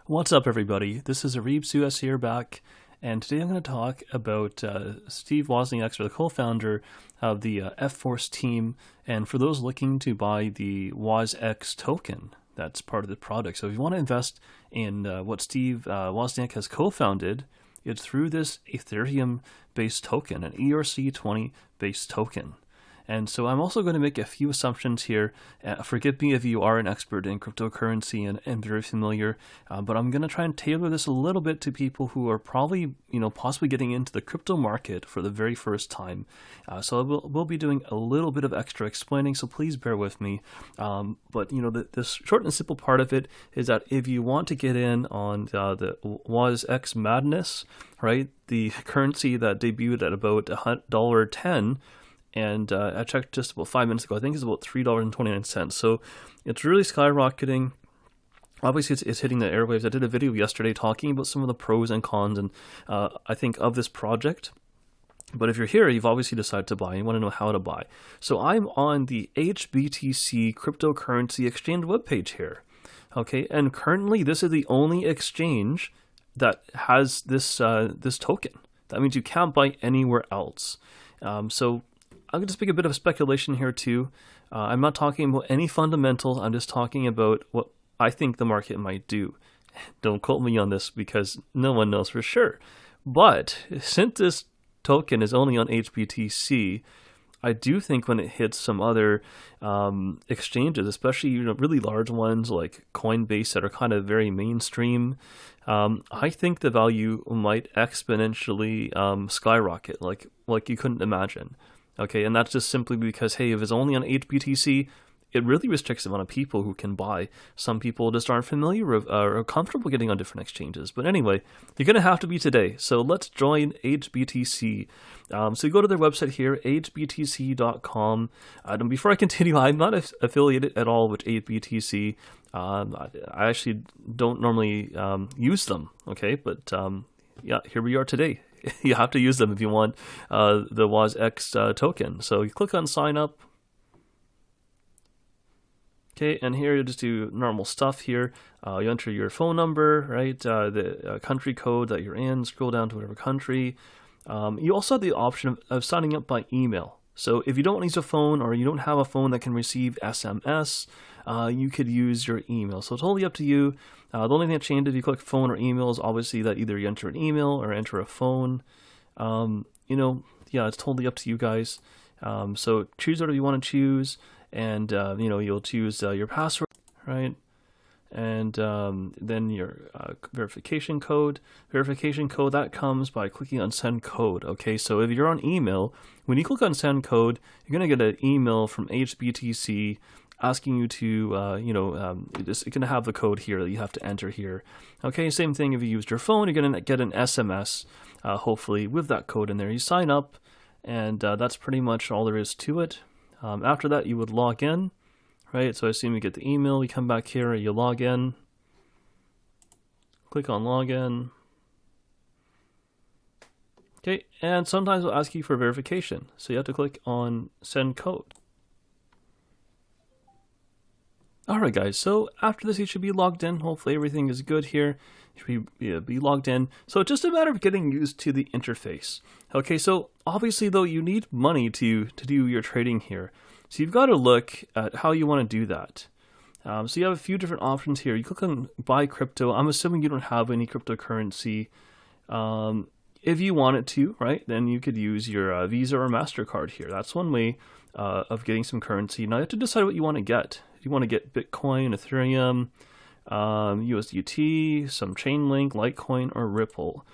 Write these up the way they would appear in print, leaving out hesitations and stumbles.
What's up, everybody? This is ERC20 here back, and today I'm going to talk about Steve Wozniak, or the co-founder of the EFForce team, and for those looking to buy the WOZX token, that's part of the product. So if you want to invest in what Steve Wozniak has co-founded, it's through this Ethereum-based token, an ERC20-based token. And so I'm also going to make a few assumptions here. Forgive me if you are an expert in cryptocurrency and very familiar, but I'm going to try and tailor this a little bit to people who are probably, possibly getting into the crypto market for the very first time. So we'll be doing a little bit of extra explaining, so please bear with me. But the short and simple part of it is that if you want to get in on the WOZX madness, right, the currency that debuted at about $1.10, and I checked just about 5 minutes ago, I think it's about $3.29. So it's really skyrocketing. Obviously, it's hitting the airwaves. I did a video yesterday talking about some of the pros and cons, and I think of this project. But if you're here, you've obviously decided to buy. You want to know how to buy. So I'm on the HBTC cryptocurrency exchange webpage here. Okay, and currently this is the only exchange that has this this token. That means you can't buy anywhere else. So I'm going to speak a bit of speculation here too. I'm not talking about any fundamentals. I'm just talking about what I think the market might do. Don't quote me on this because no one knows for sure. But since this token is only on HBTC, I do think when it hits some other exchanges, especially really large ones like Coinbase that are kind of very mainstream, I think the value might exponentially skyrocket like you couldn't imagine. Okay, and that's just simply because, hey, if it's only on HBTC, it really restricts the amount of people who can buy. Some people just aren't familiar or comfortable getting on different exchanges. But anyway, you're going to have to be today. So let's join HBTC. So you go to their website here, hbtc.com. Before I continue, I'm not affiliated at all with HBTC. I actually don't normally use them, okay? But yeah, here we are today. You have to use them if you want the WOZX token. So you click on sign up. Okay, and here you just do normal stuff here. You enter your phone number, right? The country code that you're in. Scroll down to whatever country. You also have the option of signing up by email. So if you don't use a phone or you don't have a phone that can receive SMS, you could use your email. So totally up to you. The only thing that changed if you click phone or email is obviously that either you enter an email or enter a phone. Yeah, it's totally up to you guys. So choose whatever you want to choose, and you'll choose your password, right? And then your verification code. Verification code, that comes by clicking on send code. Okay, so if you're on email, when you click on send code, you're going to get an email from HBTC asking you to, it's going to have the code here that you have to enter here. Okay, same thing if you used your phone, you're going to get an SMS, hopefully, with that code in there. You sign up, and that's pretty much all there is to it. After that, you would log in, right? So I assume you get the email, you come back here, you log in, click on login. Okay, and sometimes it'll ask you for verification. So you have to click on send code. Alright guys, so after this you should be logged in. Hopefully everything is good here. You should be logged in. So it's just a matter of getting used to the interface. Okay, so obviously though you need money to do your trading here. So you've got to look at how you want to do that. So you have a few different options here. You click on buy crypto. I'm assuming you don't have any cryptocurrency. If you wanted to, right, then you could use your Visa or MasterCard here. That's one way of getting some currency. Now you have to decide what you want to get. You want to get Bitcoin, Ethereum, USDT, some Chainlink, Litecoin, or Ripple.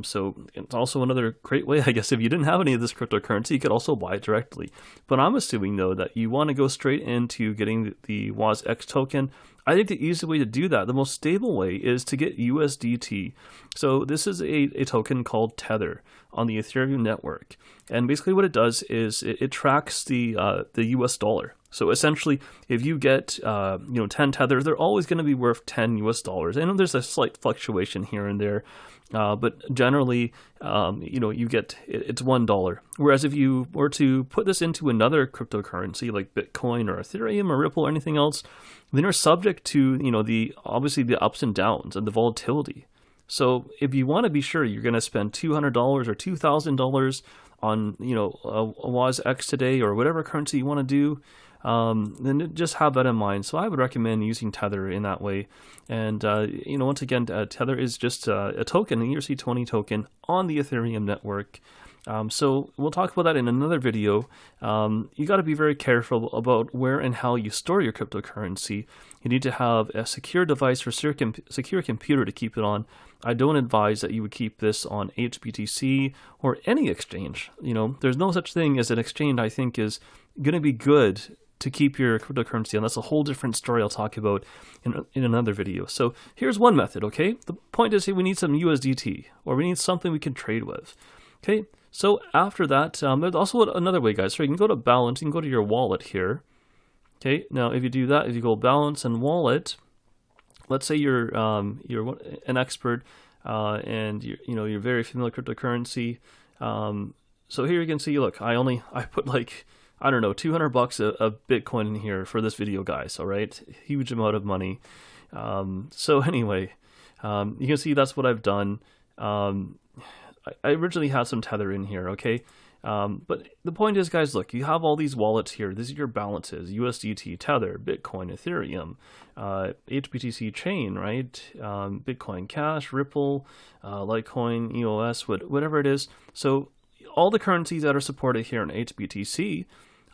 So it's also another great way, I guess, if you didn't have any of this cryptocurrency, you could also buy it directly. But I'm assuming, though, that you want to go straight into getting the WOZX token. I think the easiest way to do that, the most stable way, is to get USDT. So this is a token called Tether on the Ethereum Network. And basically what it does is it tracks the US dollar. So essentially, if you get 10 Tether, they're always going to be worth $10 US. I know there's a slight fluctuation here and there, but generally, you get it's $1. Whereas if you were to put this into another cryptocurrency like Bitcoin or Ethereum or Ripple or anything else, then you're subject to obviously the ups and downs and the volatility. So if you want to be sure you're going to spend $200 or $2,000 on a WOZX today or whatever currency you want to do, then just have that in mind. So I would recommend using Tether in that way. And once again, Tether is just a token, an ERC20 token on the Ethereum network. So we'll talk about that in another video. You got to be very careful about where and how you store your cryptocurrency. You need to have a secure device or secure computer to keep it on. I don't advise that you would keep this on HBTC or any exchange. There's no such thing as an exchange I think is going to be good to keep your cryptocurrency on. That's a whole different story I'll talk about in another video. So here's one method, okay? The point is, hey, we need some USDT, or we need something we can trade with. Okay, so after that, there's also another way, guys. So you can go to balance, you can go to your wallet here. Okay, now if you do that, if you go balance and wallet, let's say you're an expert and you're very familiar with cryptocurrency. So here you can see, look, I put like, I don't know, $200 of Bitcoin in here for this video, guys. All right, huge amount of money. So anyway, you can see that's what I've done. I originally had some Tether in here, okay? But the point is, guys, look, you have all these wallets here. These are your balances: USDT, Tether, Bitcoin, Ethereum, HBTC chain, right? Bitcoin Cash, Ripple, Litecoin, EOS, whatever it is. So all the currencies that are supported here in HBTC,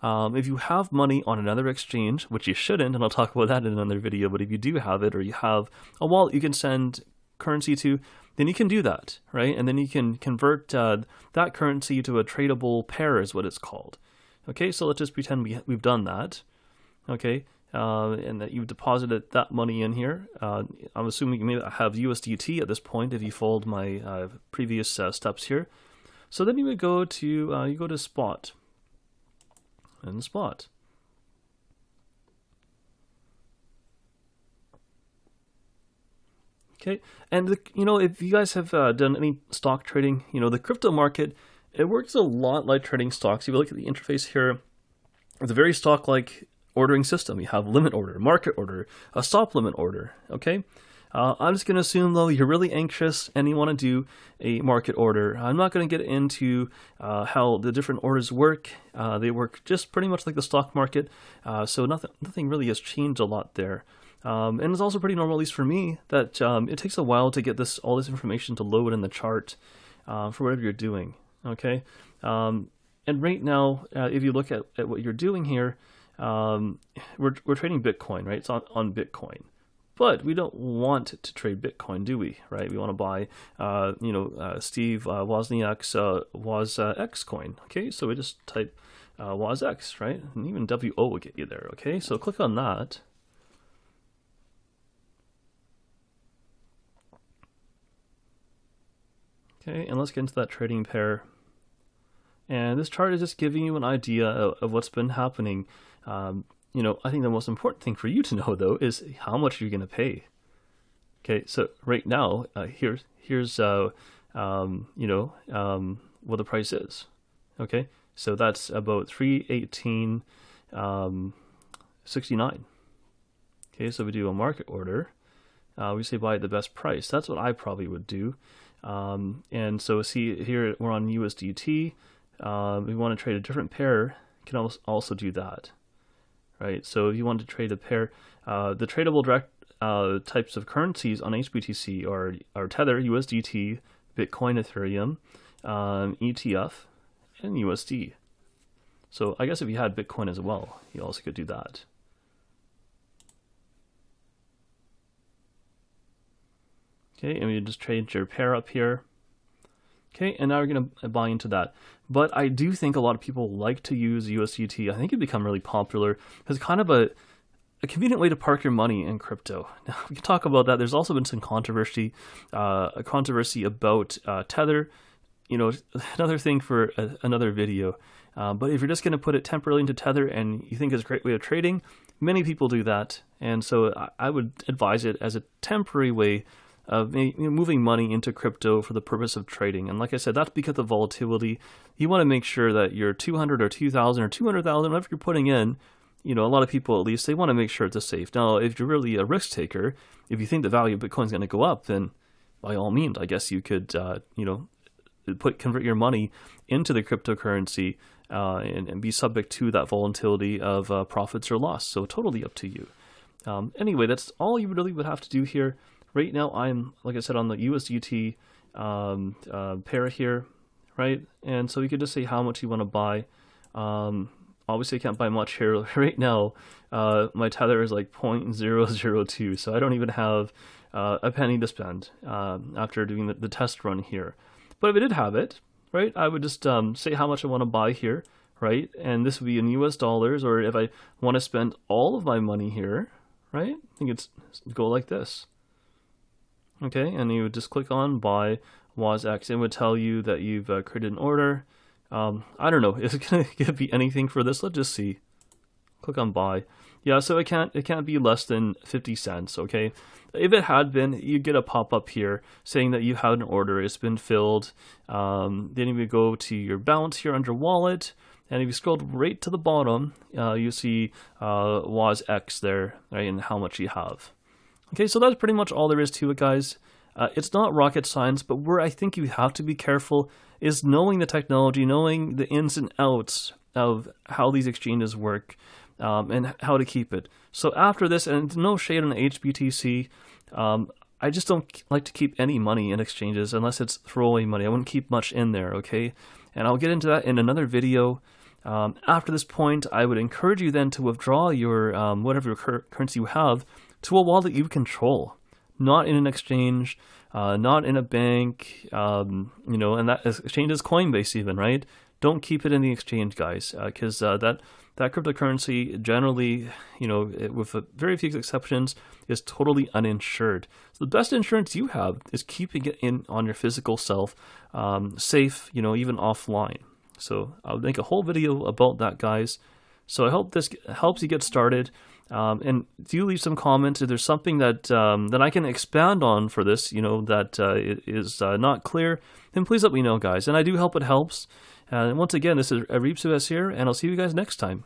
if you have money on another exchange, which you shouldn't, and I'll talk about that in another video, but if you do have it, or you have a wallet you can send currency to, then you can do that, right? And then you can convert that currency to a tradable pair is what it's called. Okay, so let's just pretend we've done that, okay? And that you've deposited that money in here. I'm assuming you may have USDT at this point if you followed my previous steps here. So then you would go to, you go to spot, and spot. Okay, and if you guys have done any stock trading, the crypto market, it works a lot like trading stocks. If you look at the interface here, it's a very stock-like ordering system. You have limit order, market order, a stop limit order, okay? I'm just going to assume, though, you're really anxious and you want to do a market order. I'm not going to get into how the different orders work. They work just pretty much like the stock market, so nothing really has changed a lot there. And it's also pretty normal, at least for me, that it takes a while to get all this information to load in the chart for whatever you're doing, okay? And right now, if you look at what you're doing here, we're trading Bitcoin, right? It's on Bitcoin. But we don't want to trade Bitcoin, do we? Right? We want to buy, Steve Wozniak's WOZX coin. Okay, so we just type WOZX, right? And even WO will get you there. Okay, so click on that. Okay, and let's get into that trading pair. And this chart is just giving you an idea of what's been happening. I think the most important thing for you to know, though, is how much you're going to pay. Okay, so right now, here's what the price is. Okay, so that's about 318.69. Okay, so we do a market order. We say buy at the best price. That's what I probably would do. And so see here we're on USDT. We want to trade a different pair. You can also do that. Right, so if you want to trade a pair, the tradable direct types of currencies on HBTC are Tether, USDT, Bitcoin, Ethereum, ETH, and USD. So I guess if you had Bitcoin as well, you also could do that. Okay, and we just trade your pair up here. Okay, and now we're going to buy into that. But I do think a lot of people like to use USDT. I think it's become really popular. It's kind of a convenient way to park your money in crypto. Now, we can talk about that. There's also been some controversy about Tether. Another thing for another video. But if you're just going to put it temporarily into Tether and you think it's a great way of trading, many people do that. And so I would advise it as a temporary way of moving money into crypto for the purpose of trading. And like I said, that's because of volatility. You want to make sure that your 200 or 2,000 or 200,000, whatever you're putting in, a lot of people at least, they want to make sure it's safe. Now, if you're really a risk taker, if you think the value of Bitcoin is going to go up, then by all means, I guess you could, convert your money into the cryptocurrency and be subject to that volatility of profits or loss. So totally up to you. Anyway, that's all you really would have to do here. Right now, I'm, like I said, on the USDT pair here, right? And so you could just say how much you want to buy. Obviously, I can't buy much here. Right now, my Tether is like 0.002, so I don't even have a penny to spend after doing the test run here. But if I did have it, right, I would just say how much I want to buy here, right? And this would be in US dollars, or if I want to spend all of my money here, right? I think it's go like this. Okay, and you would just click on buy WOZX. It would tell you that you've created an order. I don't know, is it going to be anything for this? Let's just see. Click on buy. Yeah, so it can't be less than 50 cents, okay? If it had been, you get a pop-up here saying that you had an order, it's been filled. Then you would go to your balance here under wallet, and if you scroll right to the bottom, you see WOZX there, right, and how much you have. Okay, so that's pretty much all there is to it, guys. It's not rocket science, but where I think you have to be careful is knowing the technology, knowing the ins and outs of how these exchanges work, and how to keep it. So after this, and no shade on HBTC, I just don't like to keep any money in exchanges unless it's throwaway money. I wouldn't keep much in there, okay? And I'll get into that in another video. After this point, I would encourage you then to withdraw your whatever currency you have to a wallet you control, not in an exchange, not in a bank, and that exchange is Coinbase even, right? Don't keep it in the exchange, guys, because that cryptocurrency generally, with very few exceptions, is totally uninsured. So the best insurance you have is keeping it in on your physical self, safe, even offline. So I'll make a whole video about that, guys. So I hope this helps you get started. And do leave some comments if there's something that I can expand on for this, that is not clear, then please let me know, guys. And I do hope it helps. And once again, this is ERC20 here, and I'll see you guys next time.